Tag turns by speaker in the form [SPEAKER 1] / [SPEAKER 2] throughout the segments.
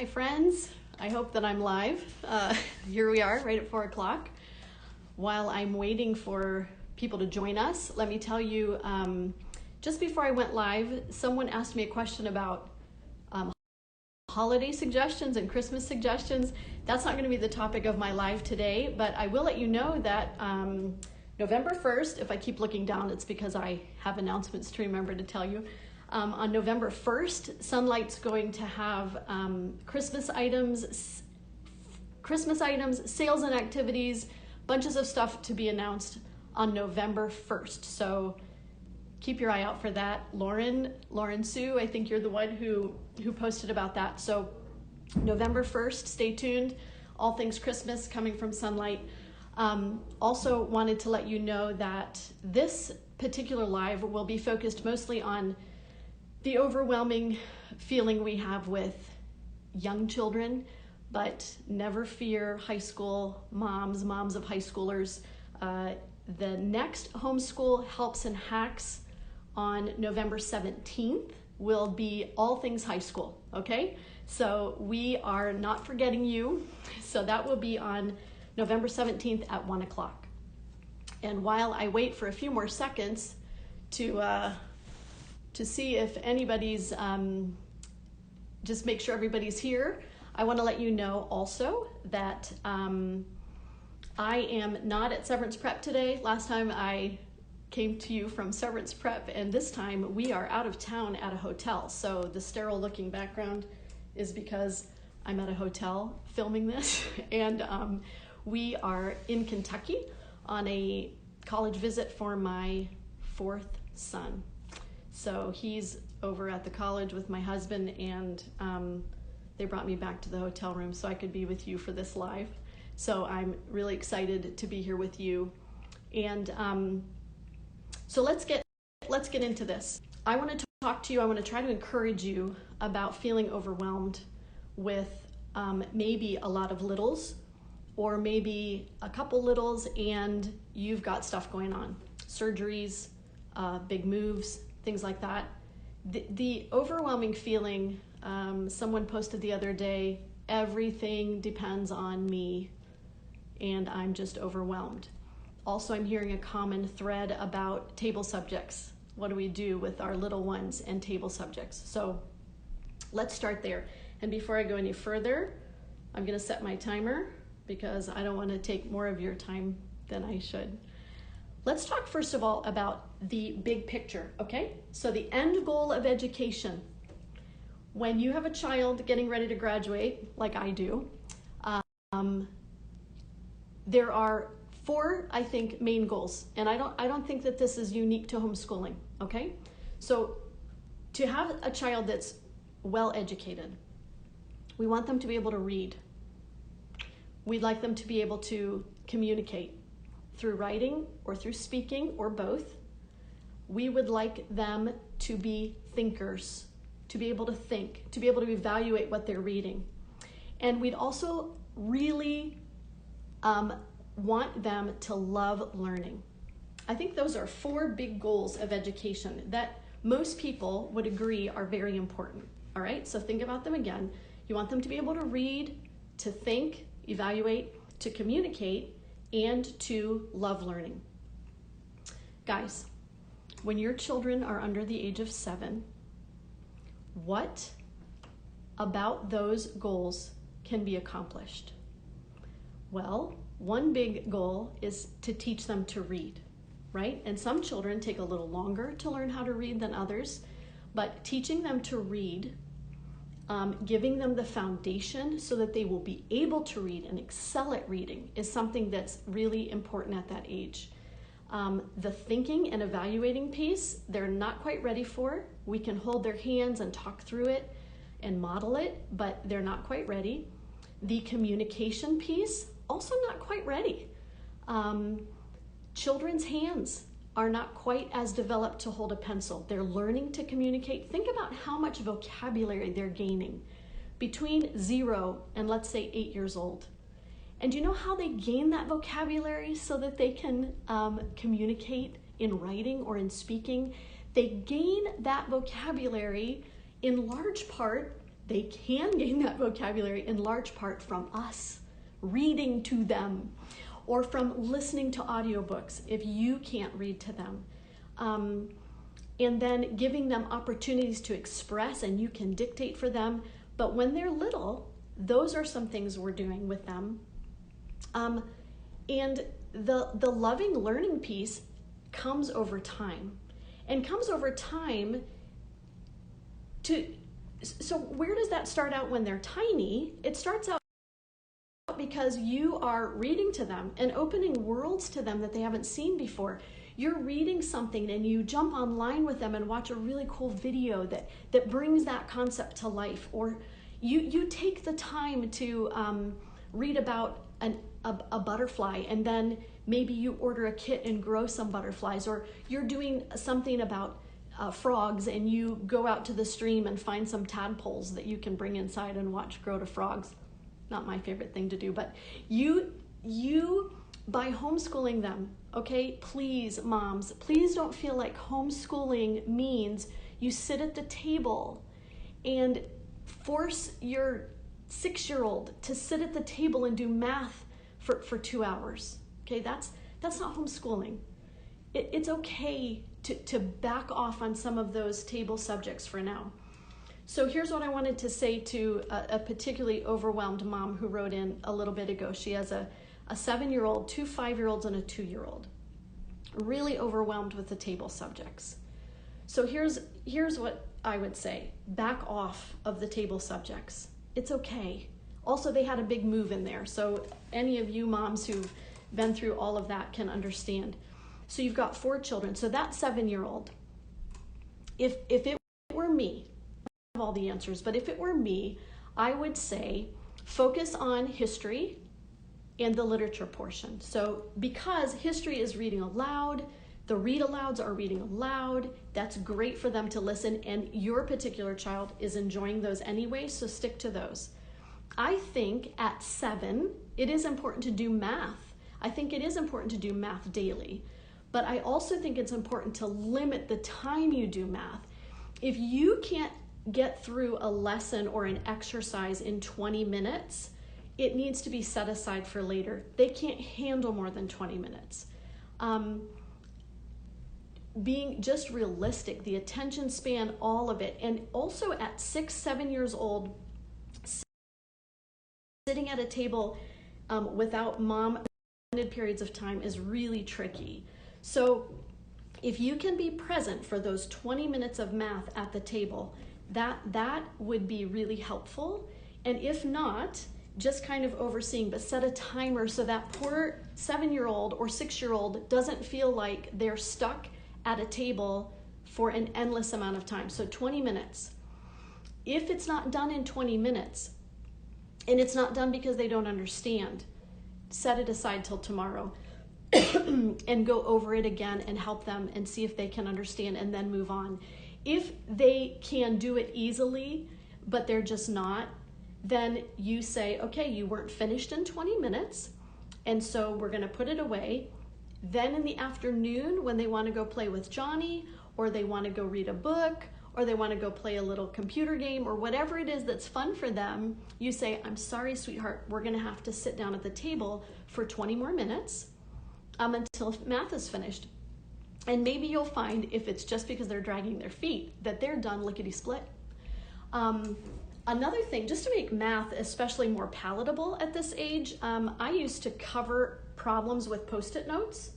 [SPEAKER 1] Hi friends, I hope that I'm live. Here we are right at 4 o'clock. While I'm waiting for people to join us, let me tell you, just before I went live, someone asked me a question about holiday suggestions and Christmas suggestions. That's not going to be the topic of my live today, but I will let you know that November 1st, if I keep looking down, it's because I have announcements to remember to tell you. On November 1st, Sonlight's going to have Christmas items, sales and activities, bunches of stuff to be announced on November 1st. So keep your eye out for that. Lauren Sue, I think you're the one who posted about that. So November 1st, stay tuned. All things Christmas coming from Sonlight. Also wanted to let you know that this particular live will be focused mostly on the overwhelming feeling we have with young children, but never fear, high school moms of high schoolers. The next Homeschool Helps and Hacks on November 17th will be all things high school, okay? So we are not forgetting you. So that will be on November 17th at 1 o'clock. And while I wait for a few more seconds to see if anybody's, just make sure everybody's here, I want to let you know also that I am not at Severance Prep today. Last time I came to you from Severance Prep, and this time we are out of town at a hotel. So the sterile looking background is because I'm at a hotel filming this, and we are in Kentucky on a college visit for my 4th son. So he's over at the college with my husband, and they brought me back to the hotel room so I could be with you for this live. So I'm really excited to be here with you. And so let's get into this. I want to talk to you. I want to try to encourage you about feeling overwhelmed with maybe a lot of littles, or maybe a couple littles and you've got stuff going on, surgeries, big moves, things like that. The overwhelming feeling, someone posted the other day, everything depends on me and I'm just overwhelmed. Also, I'm hearing a common thread about table subjects. What do we do with our little ones and table subjects? So let's start there. And before I go any further, I'm going to set my timer because I don't want to take more of your time than I should. Let's talk first of all about the big picture, okay? So the end goal of education. When you have a child getting ready to graduate, like I do, there are 4, I think, main goals. And I don't think that this is unique to homeschooling, okay? So to have a child that's well educated, we want them to be able to read. We'd like them to be able to communicate through writing or through speaking or both. We would like them to be thinkers, to be able to think, to be able to evaluate what they're reading. And we'd also really want them to love learning. I think those are 4 big goals of education that most people would agree are very important. All right, so think about them again. You want them to be able to read, to think, evaluate, to communicate, and to love learning. Guys, when your children are under the age of 7, what about those goals can be accomplished? Well, one big goal is to teach them to read, right? And some children take a little longer to learn how to read than others, but teaching them to read, giving them the foundation so that they will be able to read and excel at reading is something that's really important at that age. The thinking and evaluating piece, they're not quite ready for. We can hold their hands and talk through it and model it, but they're not quite ready. The communication piece, also not quite ready. Children's hands are not quite as developed to hold a pencil. They're learning to communicate. Think about how much vocabulary they're gaining between 0 and let's say 8 years old. And do you know how they gain that vocabulary so that they can communicate in writing or in speaking? They gain that vocabulary in large part they can gain that vocabulary in large part from us reading to them, or from listening to audiobooks if you can't read to them. And then giving them opportunities to express, and you can dictate for them. But when they're little, those are some things we're doing with them. And the loving learning piece comes over time, and comes over time so where does that start out when they're tiny? It starts out because you are reading to them and opening worlds to them that they haven't seen before. You're reading something and you jump online with them and watch a really cool video that brings that concept to life. Or you take the time to read about a butterfly, and then maybe you order a kit and grow some butterflies. Or you're doing something about frogs, and you go out to the stream and find some tadpoles that you can bring inside and watch grow to frogs. Not my favorite thing to do, but you by homeschooling them, okay, please, moms, please don't feel like homeschooling means you sit at the table and force your 6-year-old to sit at the table and do math for 2 hours. Okay, that's not homeschooling. It's okay to back off on some of those table subjects for now. So here's what I wanted to say to a particularly overwhelmed mom who wrote in a little bit ago. She has a 7-year-old, 2 5-year-olds, and a 2-year-old. Really overwhelmed with the table subjects. So here's what I would say. Back off of the table subjects. It's okay. Also, they had a big move in there. So any of you moms who've been through all of that can understand. So you've got 4 children. So that 7-year-old, if it were me, I have all the answers, but if it were me, I would say focus on history and the literature portion. So because history is reading aloud, the read alouds are reading aloud, that's great for them to listen, and your particular child is enjoying those anyway, so stick to those. I think at 7, it is important to do math. I think it is important to do math daily, but I also think it's important to limit the time you do math. If you can't get through a lesson or an exercise in 20 minutes, it needs to be set aside for later. They can't handle more than 20 minutes. Being just realistic, the attention span, all of it. And also at 6, 7 years old, sitting at a table without mom extended periods of time is really tricky. So if you can be present for those 20 minutes of math at the table, that would be really helpful. And if not, just kind of overseeing, but set a timer so that poor 7-year-old or 6-year-old doesn't feel like they're stuck at a table for an endless amount of time. So 20 minutes. If it's not done in 20 minutes, and it's not done because they don't understand, set it aside till tomorrow and go over it again and help them and see if they can understand, and then move on. If they can do it easily, but they're just not, then you say, okay, you weren't finished in 20 minutes, and so we're gonna put it away. Then in the afternoon, when they wanna go play with Johnny, or they wanna go read a book, or they wanna go play a little computer game, or whatever it is that's fun for them, you say, I'm sorry, sweetheart, we're gonna have to sit down at the table for 20 more minutes until math is finished. And maybe you'll find, if it's just because they're dragging their feet, that they're done lickety-split. Another thing, just to make math especially more palatable at this age, I used to cover problems with Post-it notes.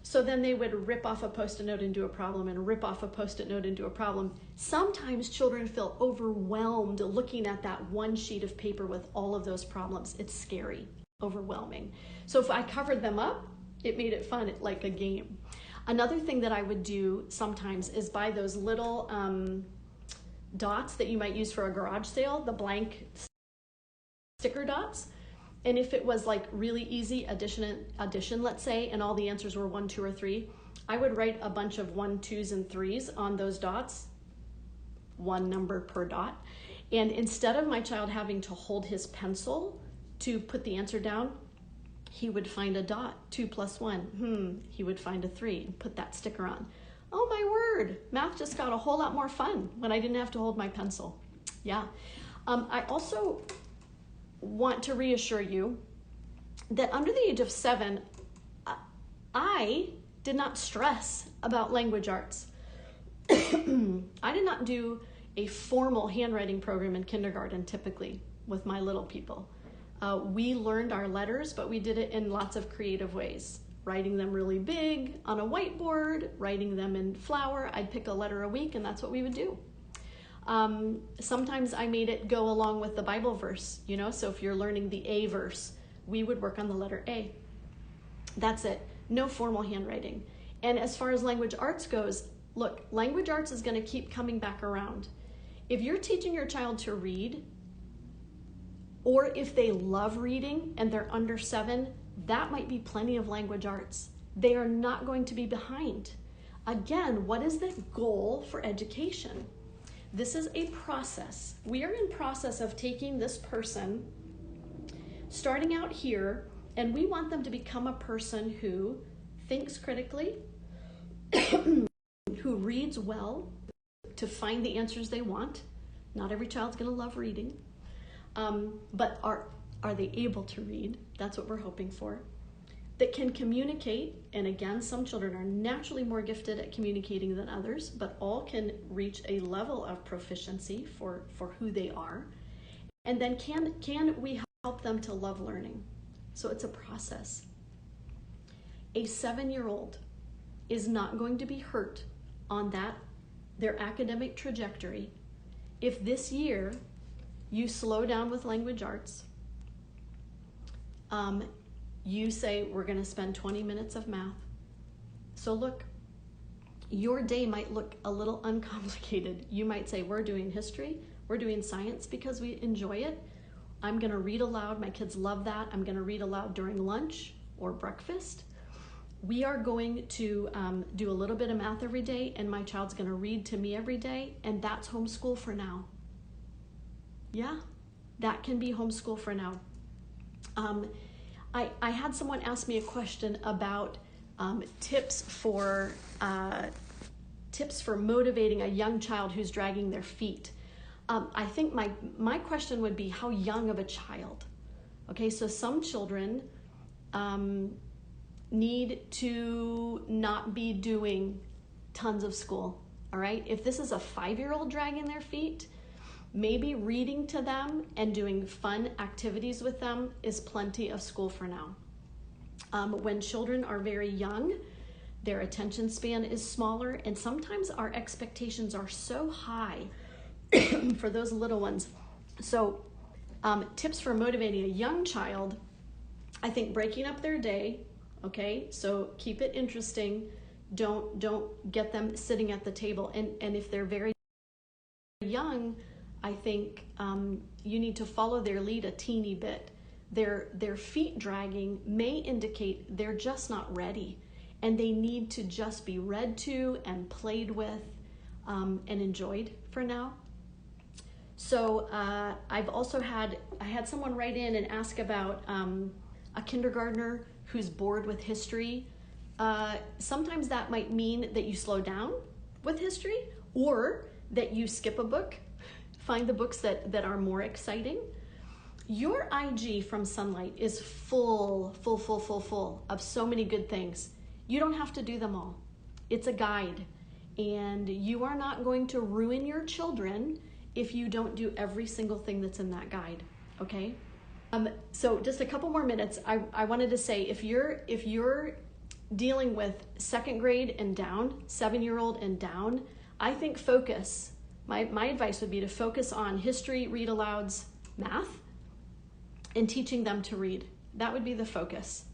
[SPEAKER 1] So then they would rip off a Post-it note and do a problem, and rip off a Post-it note and do a problem. Sometimes children feel overwhelmed looking at that one sheet of paper with all of those problems. It's scary, overwhelming. So if I covered them up, it made it fun, like a game. Another thing that I would do sometimes is buy those little dots that you might use for a garage sale, the blank sticker dots. And if it was like really easy addition, let's say, and all the answers were 1, 2, or 3, I would write a bunch of 1, 2s, and 3s on those dots, 1 number per dot. And instead of my child having to hold his pencil to put the answer down, he would find a dot, 2 + 1. He would find a 3 and put that sticker on. Oh my word, math just got a whole lot more fun when I didn't have to hold my pencil. Yeah. I also want to reassure you that under the age of 7, I did not stress about language arts. I did not do a formal handwriting program in kindergarten typically with my little people. We learned our letters, but we did it in lots of creative ways. Writing them really big on a whiteboard, writing them in flour. I'd pick a letter a week, and that's what we would do. Sometimes I made it go along with the Bible verse, so if you're learning the A verse, we would work on the letter A. That's it. No formal handwriting. And as far as language arts goes, look, language arts is going to keep coming back around. If you're teaching your child to read, or if they love reading and they're under 7, that might be plenty of language arts. They are not going to be behind. Again, what is the goal for education? This is a process. We are in process of taking this person, starting out here, and we want them to become a person who thinks critically, who reads well, to find the answers they want. Not every child's going to love reading, but are they able to read? That's what we're hoping for. That can communicate, and again, some children are naturally more gifted at communicating than others, but all can reach a level of proficiency for who they are. And then can we help them to love learning? So it's a process. A 7-year-old is not going to be hurt on their academic trajectory if this year you slow down with language arts. You say, we're going to spend 20 minutes of math. So look, your day might look a little uncomplicated. You might say, we're doing history, we're doing science because we enjoy it. I'm going to read aloud. My kids love that. I'm going to read aloud during lunch or breakfast. We are going to do a little bit of math every day, and my child's going to read to me every day, and that's homeschool for now. Yeah, that can be homeschool for now. I had someone ask me a question about tips for motivating a young child who's dragging their feet. I think my question would be, how young of a child? Okay, so some children need to not be doing tons of school, all right? If this is a 5-year-old dragging their feet, maybe reading to them and doing fun activities with them is plenty of school for now. When children are very young, their attention span is smaller, and sometimes our expectations are so high for those little ones. So tips for motivating a young child, I think breaking up their day, okay? So keep it interesting. Don't get them sitting at the table. And if they're very young, I think you need to follow their lead a teeny bit. Their feet dragging may indicate they're just not ready, and they need to just be read to and played with and enjoyed for now. So I've also had someone write in and ask about a kindergartner who's bored with history. Sometimes that might mean that you slow down with history, or that you skip a book, find the books that are more exciting. Your IG from Sonlight is full of so many good things. You don't have to do them all. It's a guide, and you are not going to ruin your children if you don't do every single thing that's in that guide, okay? So just a couple more minutes. I wanted to say, if you're dealing with 2nd grade and down, 7-year-old and down, I think focus. My advice would be to focus on history, read alouds, math, and teaching them to read. That would be the focus.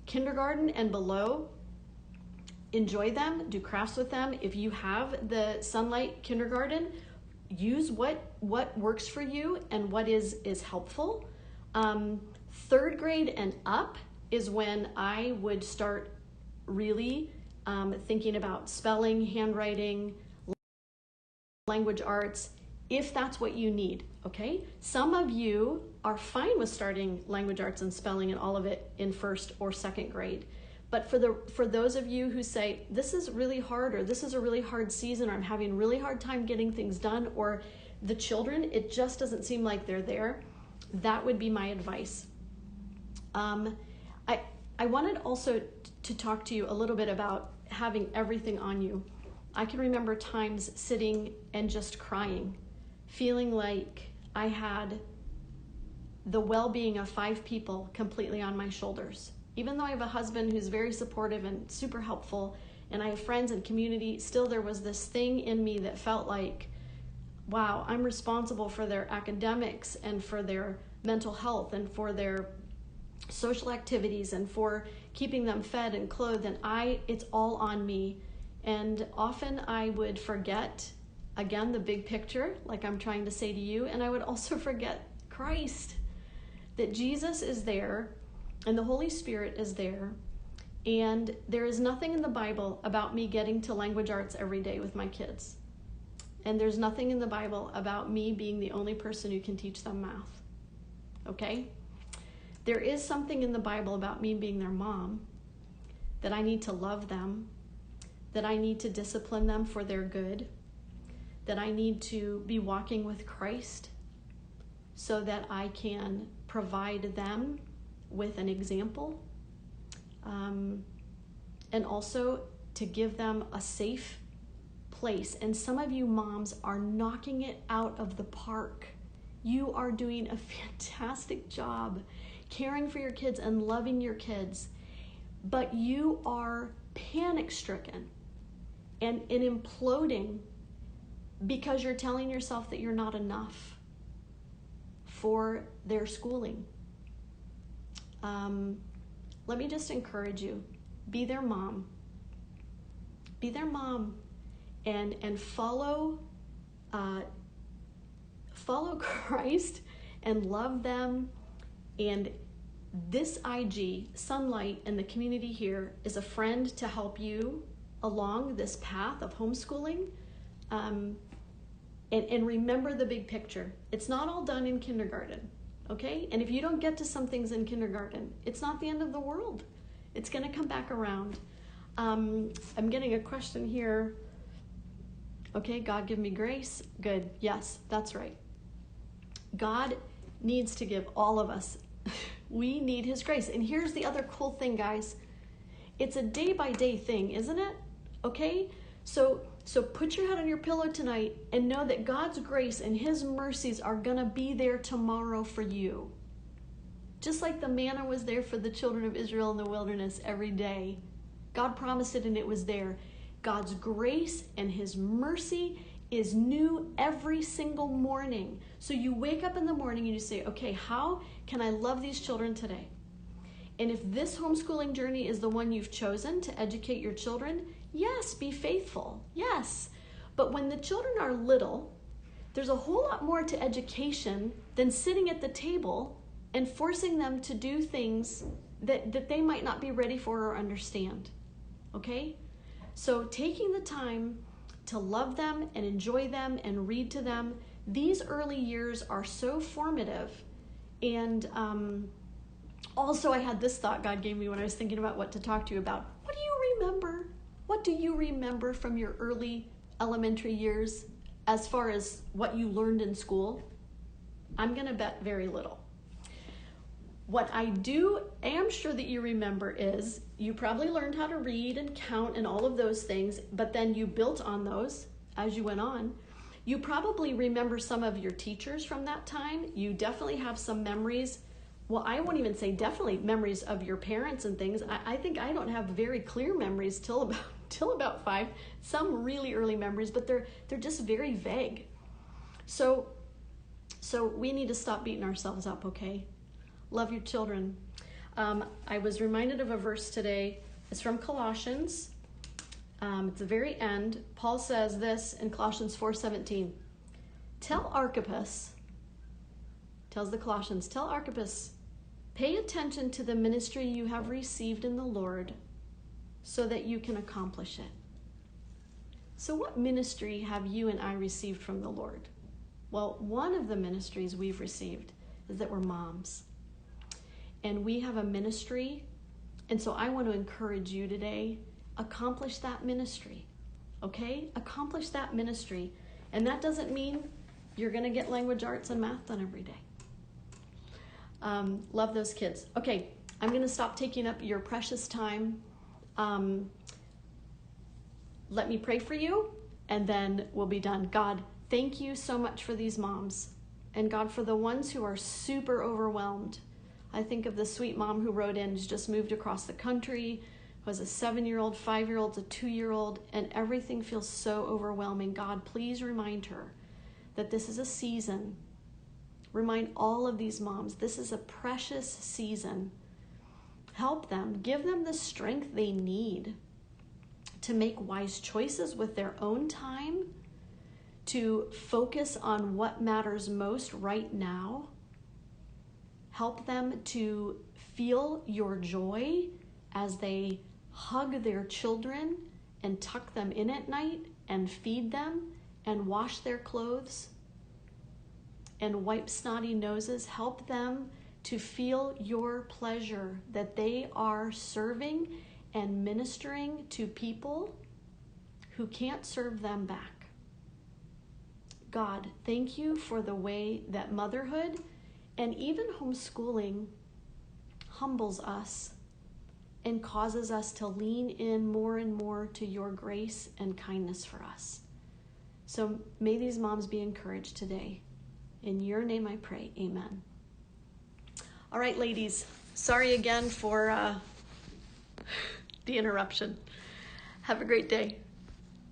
[SPEAKER 1] Kindergarten and below, enjoy them, do crafts with them. If you have the Sonlight kindergarten, use what works for you and what is helpful. 3rd grade and up is when I would start really thinking about spelling, handwriting, language arts, if that's what you need, okay? Some of you are fine with starting language arts and spelling and all of it in 1st or 2nd grade. But for those of you who say, this is really hard, or this is a really hard season, or I'm having a really hard time getting things done, or the children, it just doesn't seem like they're there. That would be my advice. I wanted also to talk to you a little bit about having everything on you. I can remember times sitting and just crying, feeling like I had the well-being of 5 people completely on my shoulders. Even though I have a husband who's very supportive and super helpful, and I have friends and community, still there was this thing in me that felt like, wow, I'm responsible for their academics and for their mental health and for their social activities and for keeping them fed and clothed, and it's all on me. And often I would forget, again, the big picture, like I'm trying to say to you, and I would also forget Christ, that Jesus is there and the Holy Spirit is there, and there is nothing in the Bible about me getting to language arts every day with my kids. And there's nothing in the Bible about me being the only person who can teach them math. Okay? There is something in the Bible about me being their mom, that I need to love them, that I need to discipline them for their good, that I need to be walking with Christ so that I can provide them with an example, and also to give them a safe place. And some of you moms are knocking it out of the park. You are doing a fantastic job caring for your kids and loving your kids, but you are panic-stricken and imploding because you're telling yourself that you're not enough for their schooling. Let me just encourage you, be their mom. Be their mom and follow Christ and love them. And this IG, Sonlight, and the community here is a friend to help you along this path of homeschooling. And remember the big picture. It's not all done in kindergarten, okay? And if you don't get to some things in kindergarten, it's not the end of the world. It's going to come back around. I'm getting a question here. Okay, God give me grace. Good. Yes, that's right. God needs to give all of us. We need his grace. And here's the other cool thing, guys. It's a day-by-day thing, isn't it? Okay? So put your head on your pillow tonight and know that God's grace and his mercies are going to be there tomorrow for you. Just like the manna was there for the children of Israel in the wilderness every day. God promised it and it was there. God's grace and his mercy is new every single morning. So you wake up in the morning and you say, okay, how can I love these children today? And if this homeschooling journey is the one you've chosen to educate your children, yes, be faithful. Yes. But when the children are little, there's a whole lot more to education than sitting at the table and forcing them to do things that they might not be ready for or understand. Okay? So taking the time to love them and enjoy them and read to them, these early years are so formative. And also I had this thought God gave me when I was thinking about what to talk to you about. What do you remember? What do you remember from your early elementary years as far as what you learned in school? I'm going to bet very little. What I am sure that you remember is you probably learned how to read and count and all of those things, but then you built on those as you went on. You probably remember some of your teachers from that time. You definitely have some memories. Well, I won't even say definitely memories of your parents and things. I think I don't have very clear memories till about 5. Some really early memories, but they're just very vague. So we need to stop beating ourselves up, okay? Love your children. I was reminded of a verse today. It's from Colossians. It's the very end. Paul says this in Colossians 4:17. Tells the Colossians, tell Archippus, pay attention to the ministry you have received in the Lord so that you can accomplish it. So what ministry have you and I received from the Lord? Well, one of the ministries we've received is that we're moms. And we have a ministry, and so I want to encourage you today, accomplish that ministry, okay? Accomplish that ministry. And that doesn't mean you're going to get language arts and math done every day. Love those kids. Okay, I'm going to stop taking up your precious time. Let me pray for you, and then we'll be done. God, thank you so much for these moms. And God, for the ones who are super overwhelmed. I think of the sweet mom who wrote in, who's just moved across the country, who has a 7-year-old, 5-year-old, a 2-year-old, and everything feels so overwhelming. God, please remind her that this is a season. Remind all of these moms, this is a precious season. Help them, give them the strength they need to make wise choices with their own time, to focus on what matters most right now. Help them to feel your joy as they hug their children and tuck them in at night and feed them and wash their clothes and wipe snotty noses. Help them to feel your pleasure that they are serving and ministering to people who can't serve them back. God, thank you for the way that motherhood and even homeschooling humbles us and causes us to lean in more and more to your grace and kindness for us. So may these moms be encouraged today. In your name I pray, amen. All right, ladies, sorry again for the interruption. Have a great day.